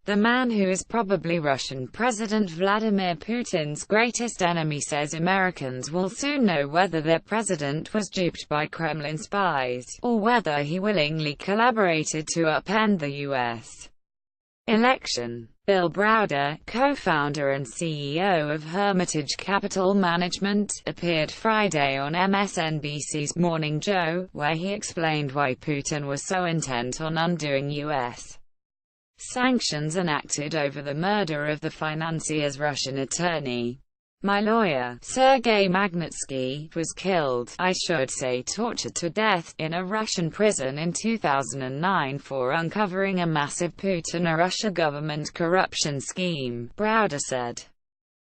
The man who is probably Russian President Vladimir Putin's greatest enemy says Americans will soon know whether their president was duped by Kremlin spies, or whether he willingly collaborated to upend the U.S. election. Bill Browder, co-founder and CEO of Hermitage Capital Management, appeared Friday on MSNBC's Morning Joe, where he explained why Putin was so intent on undoing U.S. sanctions enacted over the murder of the financier's Russian attorney. My lawyer, Sergei Magnitsky, was killed, I should say tortured to death, in a Russian prison in 2009 for uncovering a massive Putin-Russia government corruption scheme, Browder said.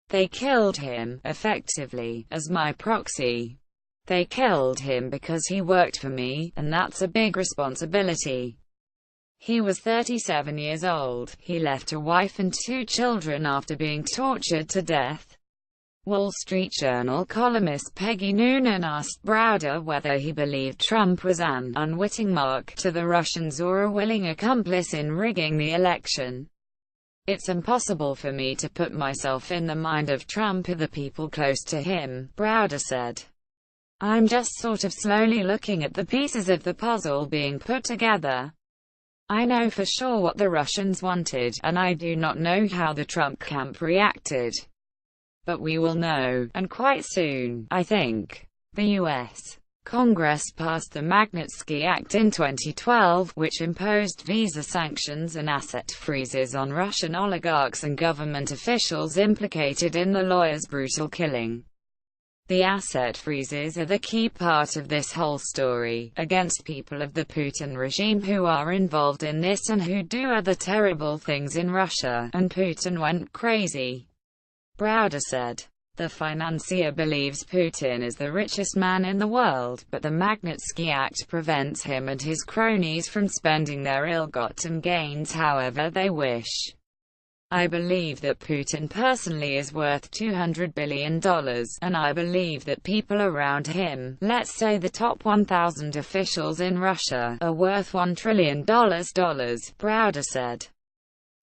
They killed him, effectively, as my proxy. They killed him because he worked for me, and that's a big responsibility. He was 37 years old. He left a wife and 2 children after being tortured to death. Wall Street Journal columnist Peggy Noonan asked Browder whether he believed Trump was an unwitting mark to the Russians or a willing accomplice in rigging the election. It's impossible for me to put myself in the mind of Trump or the people close to him, Browder said. I'm just sort of slowly looking at the pieces of the puzzle being put together. I know for sure what the Russians wanted, and I do not know how the Trump camp reacted. But we will know, and quite soon, I think. The U.S. Congress passed the Magnitsky Act in 2012, which imposed visa sanctions and asset freezes on Russian oligarchs and government officials implicated in the lawyer's brutal killing. The asset freezes are the key part of this whole story, against people of the Putin regime who are involved in this and who do other terrible things in Russia, and Putin went crazy. Browder said. The financier believes Putin is the richest man in the world, but the Magnitsky Act prevents him and his cronies from spending their ill-gotten gains however they wish. I believe that Putin personally is worth $200 billion, and I believe that people around him, let's say the top 1,000 officials in Russia, are worth $1 trillion, Browder said.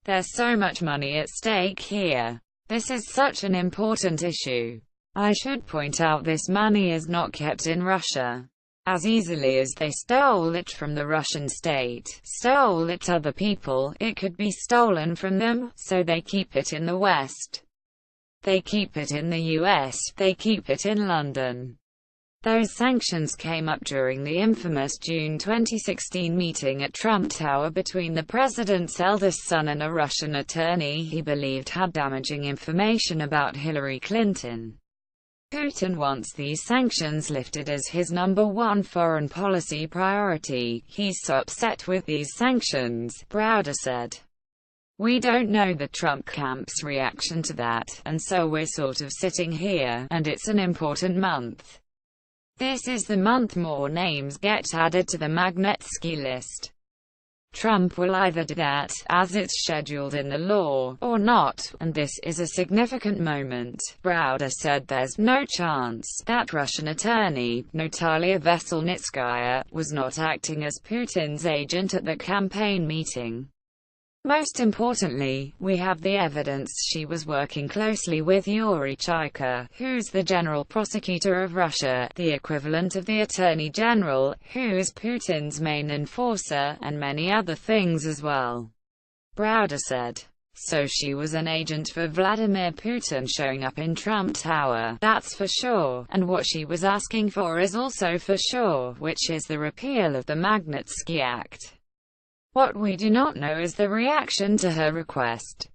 There's so much money at stake here. This is such an important issue. I should point out this money is not kept in Russia. As easily as they stole it from the Russian state, stole it other people, it could be stolen from them, so they keep it in the West. They keep it in the US, they keep it in London. Those sanctions came up during the infamous June 2016 meeting at Trump Tower between the president's eldest son and a Russian attorney he believed had damaging information about Hillary Clinton. Putin wants these sanctions lifted as his #1 foreign policy priority. He's so upset with these sanctions, Browder said. We don't know the Trump camp's reaction to that, and so we're sort of sitting here, and it's an important month. This is the month more names get added to the Magnitsky list. Trump will either do that, as it's scheduled in the law, or not, and this is a significant moment. Browder said there's no chance that Russian attorney, Natalia Veselnitskaya, was not acting as Putin's agent at the campaign meeting. Most importantly, we have the evidence she was working closely with Yuri Chaika, who's the general prosecutor of Russia, the equivalent of the attorney general, who is Putin's main enforcer, and many other things as well. Browder said. So she was an agent for Vladimir Putin showing up in Trump Tower, that's for sure, and what she was asking for is also for sure, which is the repeal of the Magnitsky Act. What we do not know is the reaction to her request.